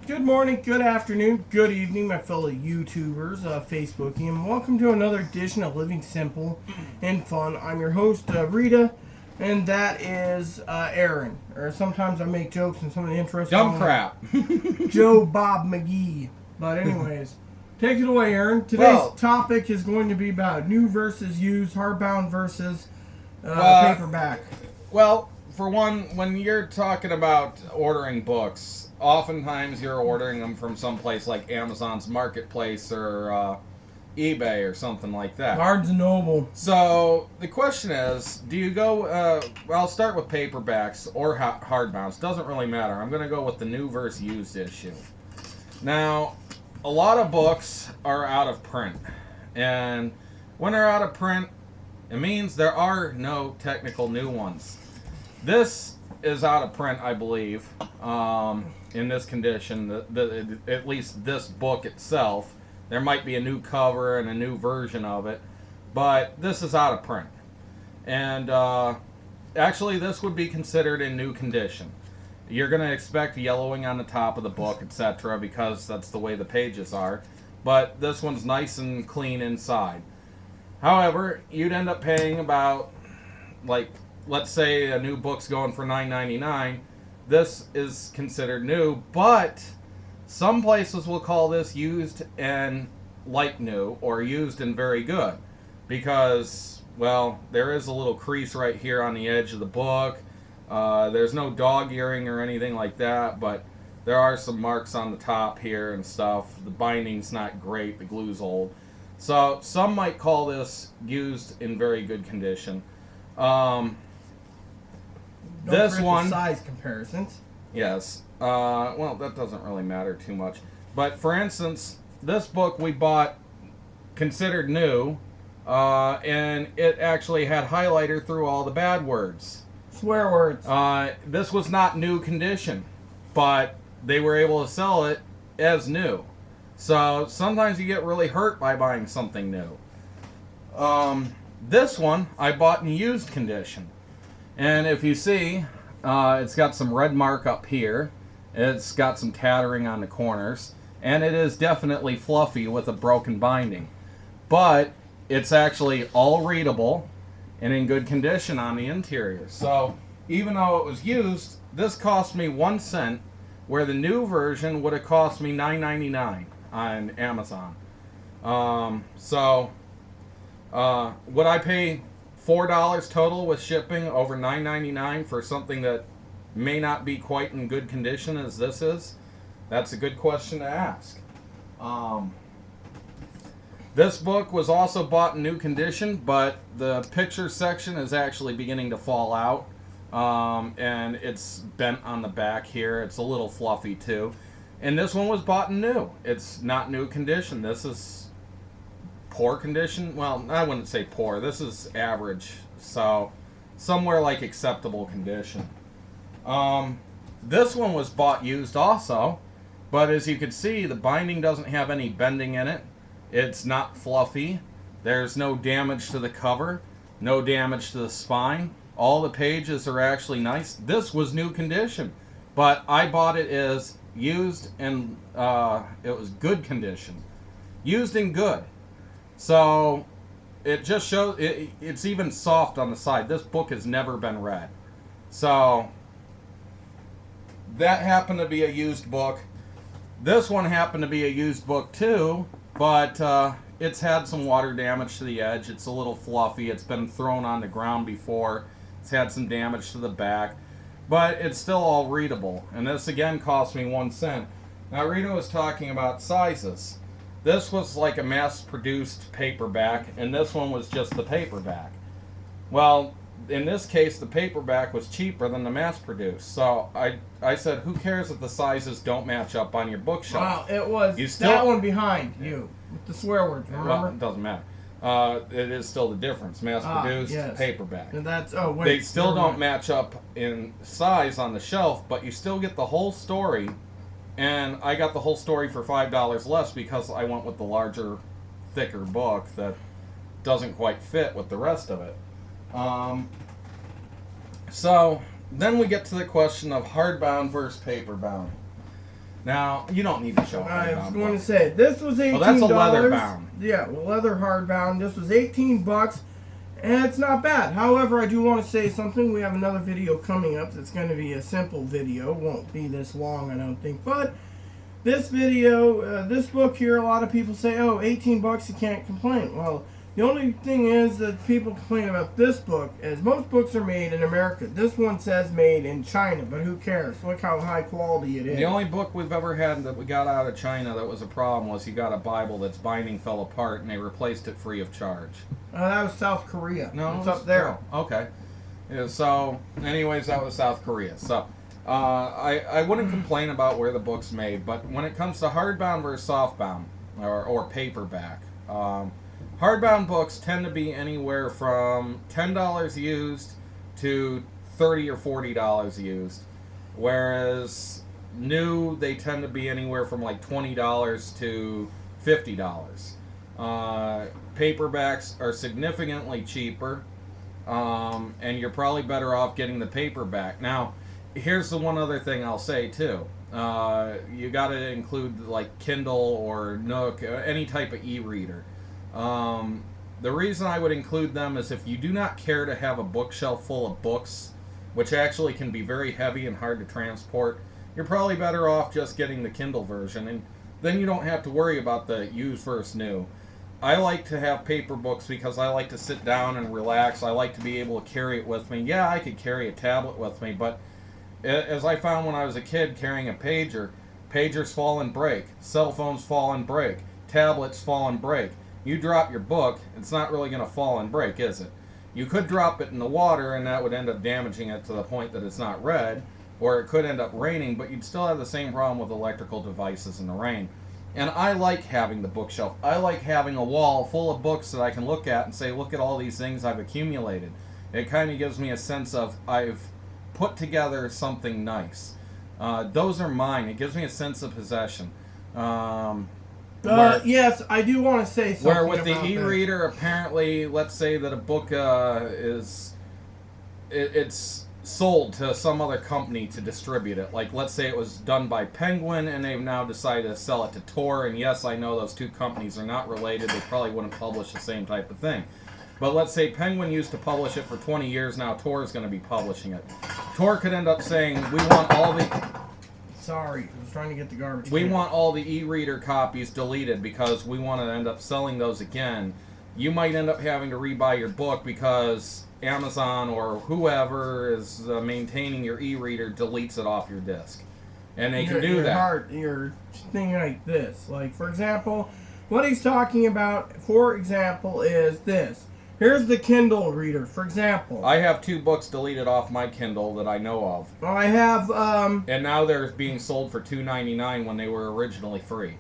Good morning, good afternoon, good evening, my fellow YouTubers, Facebooking, and welcome to another edition of Living Simple and Fun. I'm your host, Rita, and that is Aaron. Or sometimes I make jokes and some of the interesting. Dumb crap. Joe Bob McGee. But anyways, take it away, Aaron. Today's topic is going to be about new versus used, hardbound versus paperback. Well, for one, when you're talking about ordering books, oftentimes you're ordering them from someplace like Amazon's Marketplace or eBay or something like that. Barnes & Noble. So the question is, do you go, well, I'll start with paperbacks or hardbounds. Doesn't really matter. I'm going to go with the new versus used issue. Now, a lot of books are out of print. And when they're out of print, it means there are no technical new ones. This is out of print, I believe, in this condition. At least this book itself. There might be a new cover and a new version of it, but this is out of print. And actually, this would be considered in new condition. You're going to expect yellowing on the top of the book, etc., because that's the way the pages are. But this one's nice and clean inside. However, you'd end up paying about, like, let's say a new book's going for $9.99. This is considered new, but some places will call this used and like new, or used and very good, because, well, there is a little crease right here on the edge of the book. There's no dog earring or anything like that, but there are some marks on the top here and stuff. The binding's not great, the glue's old. So some might call this used in very good condition. This one, size comparisons. Yes. Well, that doesn't really matter too much. But for instance, this book we bought considered new, and it actually had highlighter through all the bad words. Swear words. This was not new condition, but they were able to sell it as new. So sometimes you get really hurt by buying something new. This one I bought in used condition. And if you see, it's got some red mark up here. It's got some tattering on the corners. And it is definitely fluffy with a broken binding. But it's actually all readable and in good condition on the interior. So even though it was used, this cost me 1 cent, where the new version would have cost me $9.99 on Amazon. Would I pay $4 total with shipping over $9.99 for something that may not be quite in good condition as this is? That's a good question to ask. This book was also bought in new condition, but the picture section is actually beginning to fall out, and it's bent on the back here. It's a little fluffy too. And this one was bought in new. It's not new condition. This is poor condition. Well, I wouldn't say poor. This is average. So somewhere like acceptable condition. This one was bought used also, but as you can see, the binding doesn't have any bending in it. It's not fluffy. There's no damage to the cover, no damage to the spine. All the pages are actually nice. This was new condition, but I bought it as used, and it was good condition. Used and good. So it just shows, it's even soft on the side. This book has never been read. So that happened to be a used book. This one happened to be a used book too, but it's had some water damage to the edge. It's a little fluffy. It's been thrown on the ground before. It's had some damage to the back, but it's still all readable. And this again cost me 1 cent. Now Rita was talking about sizes. This was like a mass-produced paperback, and this one was just the paperback. Well, in this case, the paperback was cheaper than the mass-produced. So I said, who cares if the sizes don't match up on your bookshelf? Wow, it was that one behind you with the swear words, remember? Well, it doesn't matter. It is still the difference. Mass-produced, yes. paperback. And that's, oh, wait. They still don't match up in size on the shelf, but you still get the whole story. And I got the whole story for $5 less because I went with the larger, thicker book that doesn't quite fit with the rest of it. So then we get to the question of hardbound versus paperbound. Now, you don't need to show I was hardbound going to books. say, this was $18. Well, that's a leather bound. Yeah, well, leather hardbound. This was $18, and it's not bad. However, I do want to say something. We have another video coming up that's going to be a simple video. Won't be this long, I don't think. But this video, this book here, a lot of people say, oh, $18, you can't complain. Well, the only thing is that people complain about this book is most books are made in America. This one says made in China, but who cares? Look how high quality it is. The only book we've ever had that we got out of China that was a problem was you got a Bible that's binding fell apart and they replaced it free of charge. That was South Korea. No, it's up there. Oh, okay. Yeah, so, anyways, that was South Korea. So, I wouldn't complain about where the book's made, but when it comes to hardbound versus softbound, or paperback, hardbound books tend to be anywhere from $10 used to $30 or $40 used, whereas new, they tend to be anywhere from like $20 to $50. Paperbacks are significantly cheaper, and you're probably better off getting the paperback. Now, here's the one other thing I'll say too. You got to include like Kindle or Nook, any type of e-reader. The reason I would include them is if you do not care to have a bookshelf full of books, which actually can be very heavy and hard to transport, you're probably better off just getting the Kindle version, and then you don't have to worry about the used versus new. I like to have paper books because I like to sit down and relax. I like to be able to carry it with me. Yeah, I could carry a tablet with me, but as I found when I was a kid carrying a pager, pagers fall and break, cell phones fall and break, tablets fall and break. You drop your book, it's not really going to fall and break, is it? You could drop it in the water and that would end up damaging it to the point that it's not read, or it could end up raining, but you'd still have the same problem with electrical devices in the rain. And I like having the bookshelf. I like having a wall full of books that I can look at and say, look at all these things I've accumulated. It kind of gives me a sense of I've put together something nice. Those are mine. It gives me a sense of possession. Yes, I do want to say something. Where with the e-reader, apparently, let's say that a book it's sold to some other company to distribute it. Like, let's say it was done by Penguin, and they've now decided to sell it to Tor. And yes, I know those two companies are not related. They probably wouldn't publish the same type of thing. But let's say Penguin used to publish it for 20 years. Now Tor is going to be publishing it. Tor could end up saying, we want all the... Sorry, I was trying to get the garbage. We want all the e-reader copies deleted because we want to end up selling those again. You might end up having to rebuy your book because Amazon or whoever is maintaining your e-reader deletes it off your disc. And they can do that. Your thing like this. Like, for example, what he's talking about, for example, is this. Here's the Kindle reader, for example. I have 2 books deleted off my Kindle that I know of. Well, I have, And now they're being sold for $2.99 when they were originally free.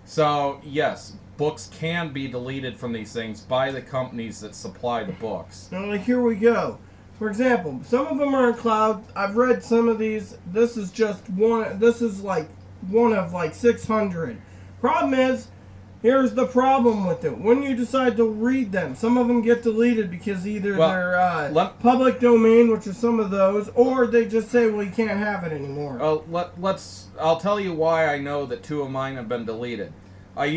So, yes, books can be deleted from these things by the companies that supply the books. Now, like, here we go. For example, some of them are in cloud. I've read some of these. This is just one. This is like one of like 600. Problem is, here's the problem with it. When you decide to read them, some of them get deleted because either they're public domain, which are some of those, or they just say, well, you can't have it anymore. I'll tell you why I know that 2 of mine have been deleted. I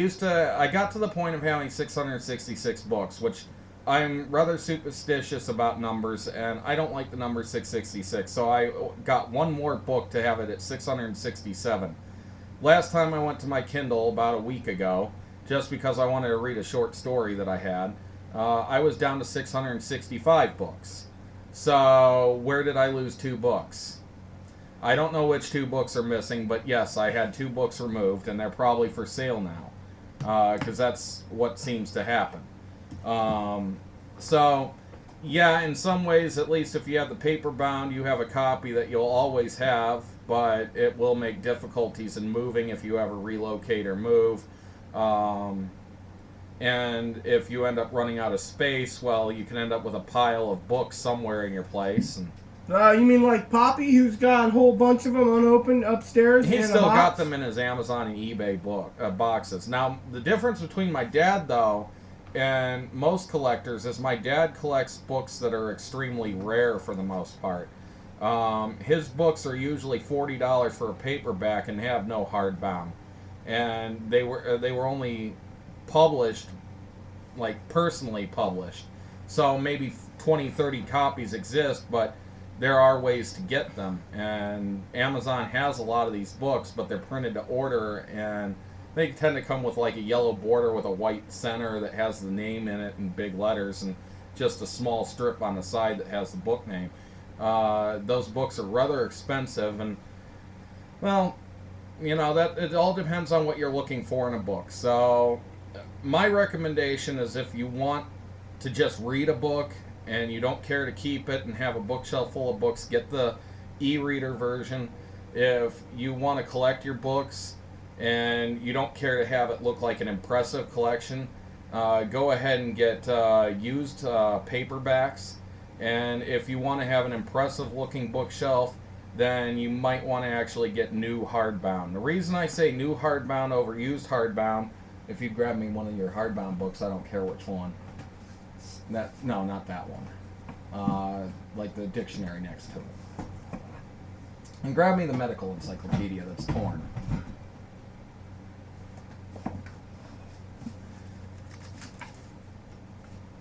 got to the point of having 666 books, which I'm rather superstitious about numbers, and I don't like the number 666, so I got one more book to have it at 667. Last time I went to my Kindle about a week ago, just because I wanted to read a short story that I had, I was down to 665 books. So, where did I lose 2 books? I don't know which 2 books are missing, but yes, I had 2 books removed, and they're probably for sale now, because that's what seems to happen. So, yeah, in some ways, at least if you have the paper bound, you have a copy that you'll always have, but it will make difficulties in moving if you ever relocate or move. And if you end up running out of space, well, you can end up with a pile of books somewhere in your place. And you mean like Poppy, who's got a whole bunch of them unopened upstairs? He's still got them in his Amazon and eBay boxes. Now, the difference between my dad, though, and most collectors is my dad collects books that are extremely rare for the most part. His books are usually $40 for a paperback and have no hardbound, and they were only published, like personally published. So maybe 20, 30 copies exist, but there are ways to get them. And Amazon has a lot of these books, but they're printed to order, and they tend to come with like a yellow border with a white center that has the name in it in big letters, and just a small strip on the side that has the book name. Those books are rather expensive, and well, you know, that it all depends on what you're looking for in a book. So my recommendation is, if you want to just read a book and you don't care to keep it and have a bookshelf full of books, get the e-reader version. If you want to collect your books and you don't care to have it look like an impressive collection, go ahead and get used paperbacks. And if you want to have an impressive looking bookshelf, then you might want to actually get new hardbound. The reason I say new hardbound over used hardbound, if you grab me one of your hardbound books, I don't care which one. No, not that one. Like the dictionary next to it. And grab me the medical encyclopedia that's torn.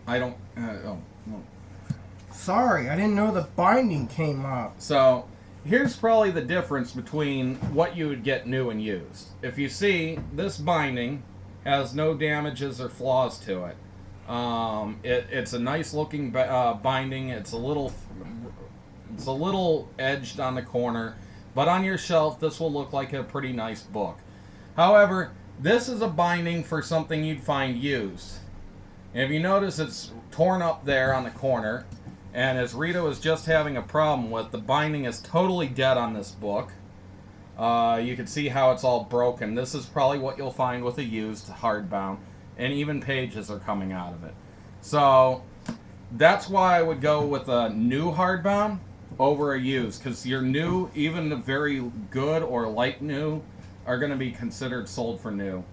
I don't. Oh. Sorry, I didn't know the binding came up. So, here's probably the difference between what you would get new and used. If you see, this binding has no damages or flaws to it. It's a nice looking binding. It's a little edged on the corner, but on your shelf, this will look like a pretty nice book. However, this is a binding for something you'd find used. And if you notice, it's torn up there on the corner. And as Rita was just having a problem with, the binding is totally dead on this book. You can see how it's all broken. This is probably what you'll find with a used hardbound. And even pages are coming out of it. So that's why I would go with a new hardbound over a used. Because your new, even the very good or light new, are going to be considered sold for new.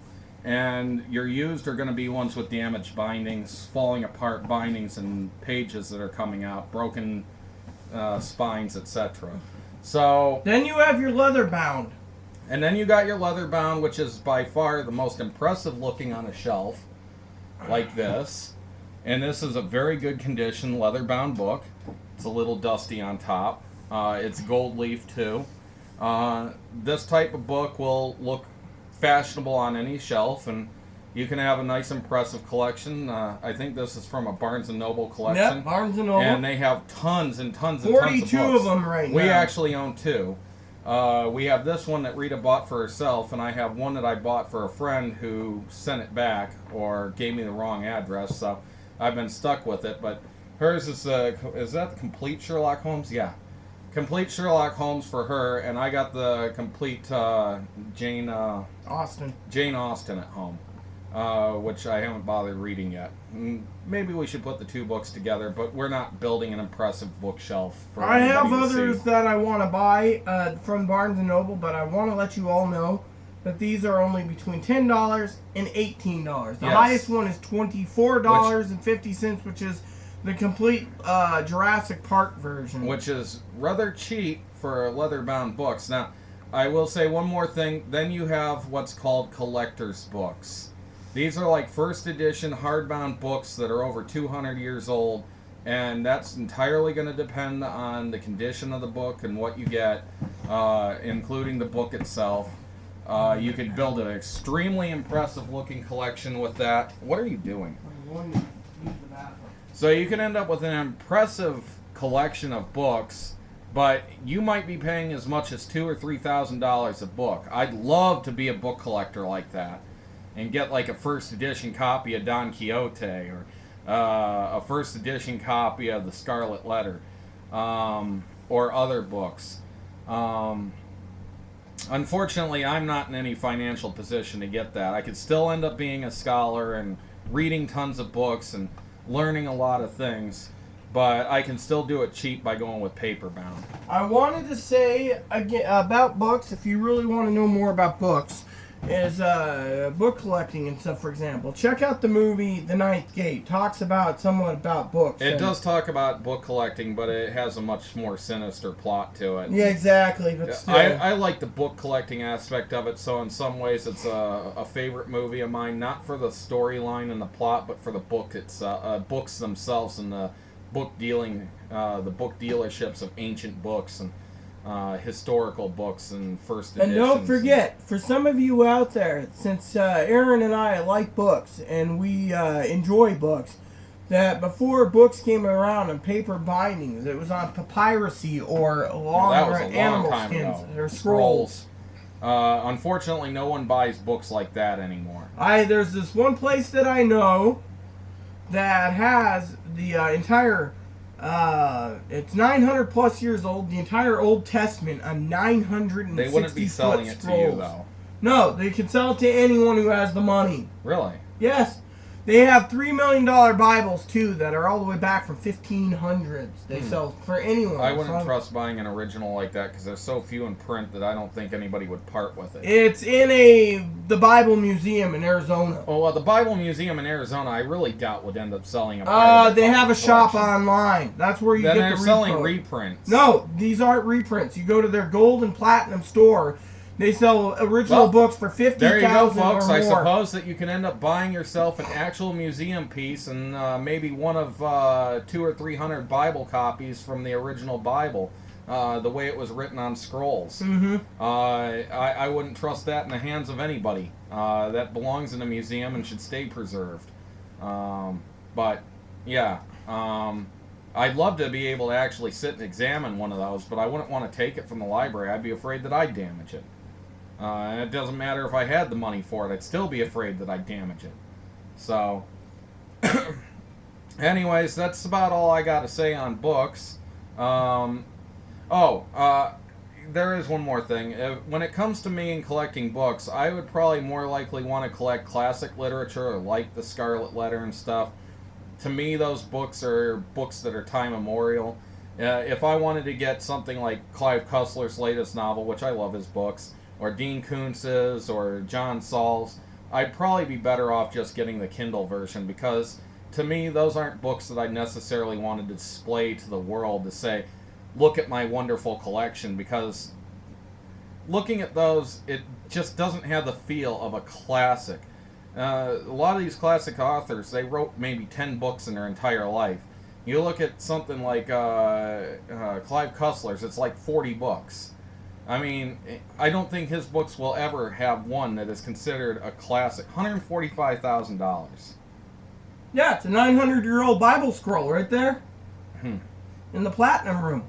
And your used are going to be ones with damaged bindings, falling apart bindings, and pages that are coming out, broken spines, etc. So then you have your leather bound. And then you got your leather bound, which is by far the most impressive looking on a shelf, like this. And this is a very good condition leather bound book. It's a little dusty on top. It's gold leaf too. This type of book will look fashionable on any shelf, and you can have a nice impressive collection. I think this is from a Barnes & Noble collection. Yep, Barnes & Noble. And they have tons and tons and tons of books. 42 of them right now. We actually own 2. We have this one that Rita bought for herself, and I have one that I bought for a friend who sent it back or gave me the wrong address, so I've been stuck with it. But hers is that the complete Sherlock Holmes? Yeah. Complete Sherlock Holmes for her, and I got the complete Jane Austen at home, which I haven't bothered reading yet. Maybe we should put the 2 books together, but we're not building an impressive bookshelf for I have anybody to others see. that I want to buy from Barnes & Noble, but I want to let you all know that these are only between $10 and $18. The Yes. highest one is $24.50, which is the complete Jurassic Park version. Which is rather cheap for leather-bound books. Now, I will say one more thing. Then you have what's called collector's books. These are like first edition hardbound books that are over 200 years old, and that's entirely going to depend on the condition of the book and what you get, including the book itself. You could build an extremely impressive looking collection with that. What are you doing? I'm going to use the bathroom. So you can end up with an impressive collection of books, but you might be paying as much as $2,000 or $3,000 a book. I'd love to be a book collector like that and get like a first edition copy of Don Quixote or a first edition copy of The Scarlet Letter or other books. Unfortunately, I'm not in any financial position to get that. I could still end up being a scholar and reading tons of books and learning a lot of things, but I can still do it cheap by going with paperbound. I wanted to say again about books, if you really want to know more about books, book collecting and stuff, for example. Check out the movie The Ninth Gate. Talks about somewhat about books. It does talk about book collecting, but it has a much more sinister plot to it. Yeah, exactly. But still. I like the book collecting aspect of it, so in some ways it's a favorite movie of mine, not for the storyline and the plot, but for the book. It's books themselves and the book dealerships of ancient books and historical books and first editions. And don't forget, for some of you out there, since Aaron and I like books and we enjoy books, that before books came around in paper bindings, it was on papyrusy or animal skins or scrolls. Unfortunately, no one buys books like that anymore. There's this one place that I know that has the entire... it's 900 plus years old. The entire Old Testament on 960 They wouldn't be selling it to you, though. No, they can sell it to anyone who has the money. Really? Yes. They have $3 million Bibles, too, that are all the way back from 1500s. They sell for anyone. I wouldn't trust buying an original like that because there's so few in print that I don't think anybody would part with it. It's in the Bible Museum in Arizona. Oh, well, the Bible Museum in Arizona, I really doubt would end up selling a they have a shop online. That's where you get the reprints. Then they're selling reprints. No, these aren't reprints. You go to their gold and platinum store. They sell original books for $50,000 there you go, folks. or more. I suppose that you can end up buying yourself an actual museum piece and maybe one of 200 or 300 Bible copies from the original Bible, the way it was written on scrolls. Mm-hmm. I wouldn't trust that in the hands of anybody. That belongs in a museum and should stay preserved. But, yeah. I'd love to be able to actually sit and examine one of those, but I wouldn't want to take it from the library. I'd be afraid that I'd damage it. It doesn't matter if I had the money for it. I'd still be afraid that I'd damage it. So, anyways, that's about all I got to say on books. There is one more thing. When it comes to me and collecting books, I would probably more likely want to collect classic literature, like the Scarlet Letter and stuff. To me, those books are books that are time immemorial. If I wanted to get something like Clive Cussler's latest novel, which I love his books, or Dean Koontz's, or John Saul's, I'd probably be better off just getting the Kindle version, because to me, those aren't books that I necessarily want to display to the world to say, look at my wonderful collection, because looking at those, it just doesn't have the feel of a classic. A lot of these classic authors, they wrote maybe 10 books in their entire life. You look at something like Clive Cussler's, it's like 40 books. I mean, I don't think his books will ever have one that is considered a classic. $145,000. Yeah, it's a 900-year-old Bible scroll right there. In the Platinum Room.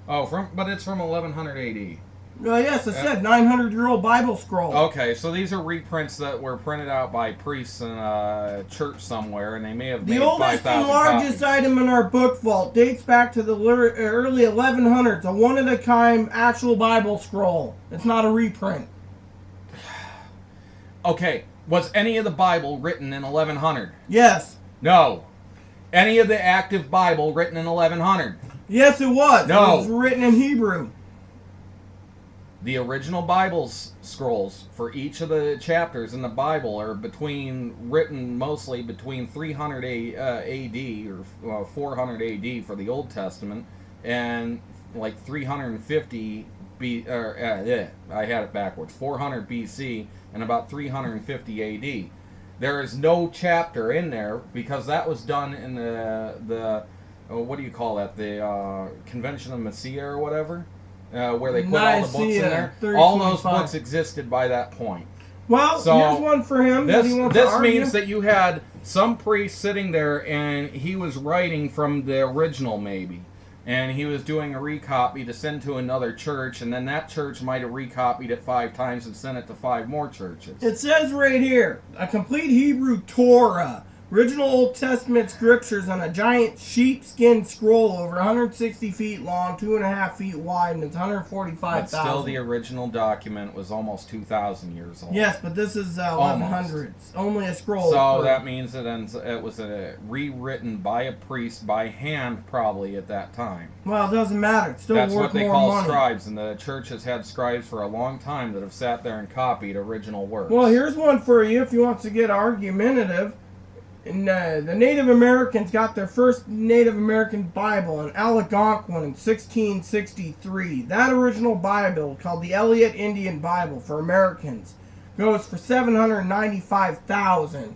Oh, but it's from 1100 AD. Yes, I said 900-year-old Bible scroll. Okay, so these are reprints that were printed out by priests in a church somewhere, and they may have made 5,000 copies. The oldest and largest item in our book vault dates back to the early 1100s. A one-of-a-kind actual Bible scroll. It's not a reprint. Okay, was any of the Bible written in 1100? Yes. No. Any of the active Bible written in 1100? Yes, it was. No. It was written in Hebrew. The original Bible's scrolls for each of the chapters in the Bible are written mostly between 300 AD or 400 AD for the Old Testament, and like 350 I had it backwards. 400 BC and about 350 AD. There is no chapter in there because that was done in the what do you call that? The Convention of Nicaea or whatever. Where they put all the books in there. All those books existed by that point. Well, so here's one for him. This means that you had some priest sitting there and he was writing from the original maybe. And he was doing a recopy to send to another church, and then that church might have recopied it 5 times and sent it to 5 more churches. It says right here, a complete Hebrew Torah Original Old Testament scriptures on a giant sheepskin scroll over 160 feet long, 2.5 feet wide, and it's 145,000. But still, the original document was almost 2,000 years old. Yes, but this is 1100s. Only a scroll. So that means it was rewritten by a priest by hand, probably at that time. Well, it doesn't matter. It's still That's worth what they more call money. scribes, and the church has had scribes for a long time that have sat there and copied original works. Well, here's one for you if you want to get argumentative. And, the Native Americans got their first Native American Bible, an Algonquin, in 1663. That original Bible, called the Elliott Indian Bible for Americans, goes for $795,000.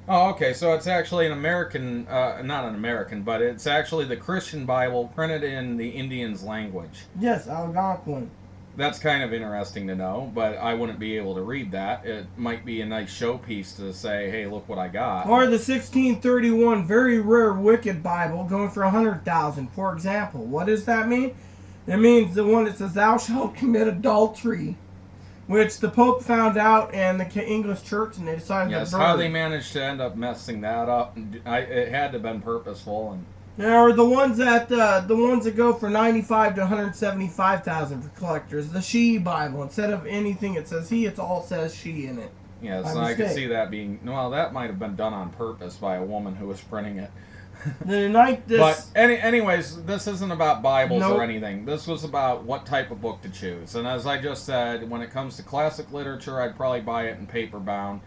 Oh, okay, so it's actually an American, not an American, but it's actually the Christian Bible printed in the Indians' language. Yes, Algonquin. That's kind of interesting to know, but I wouldn't be able to read that. It might be a nice showpiece to say, hey, look what I got. Or the 1631 very rare Wicked Bible going for $100,000, for example. What does that mean? It means the one that says, thou shalt commit adultery, which the Pope found out and the English Church, and they decided to burn. How they managed to end up messing that up. It had to have been purposeful. And yeah, or the ones that go for $95,000 to $175,000 for collectors. The She Bible, instead of anything it says he, it all says she in it. yes, I could see that being. Well, that might have been done on purpose by a woman who was printing it. But anyways, this isn't about Bibles or anything. This was about what type of book to choose. And as I just said, when it comes to classic literature, I'd probably buy it in paperbound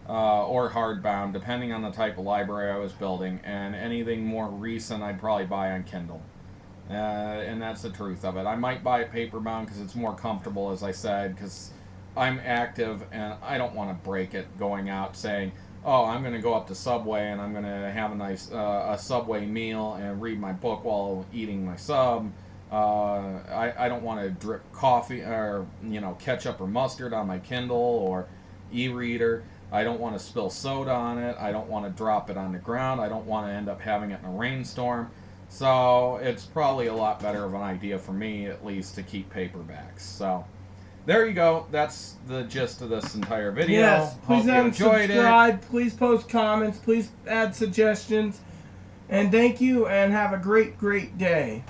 or hardbound, depending on the type of library I was building. And anything more recent, I'd probably buy on Kindle. And that's the truth of it. I might buy it paperbound because it's more comfortable, as I said, because I'm active and I don't want to break it going out saying, oh, I'm going to go up to Subway and I'm going to have a nice a Subway meal and read my book while eating my sub. I don't want to drip coffee or ketchup or mustard on my Kindle or e-reader. I don't want to spill soda on it. I don't want to drop it on the ground. I don't want to end up having it in a rainstorm. So it's probably a lot better of an idea for me, at least, to keep paperbacks. So there you go. That's the gist of this entire video. Yes, please subscribe. Please post comments. Please add suggestions. And thank you, and have a great, great day.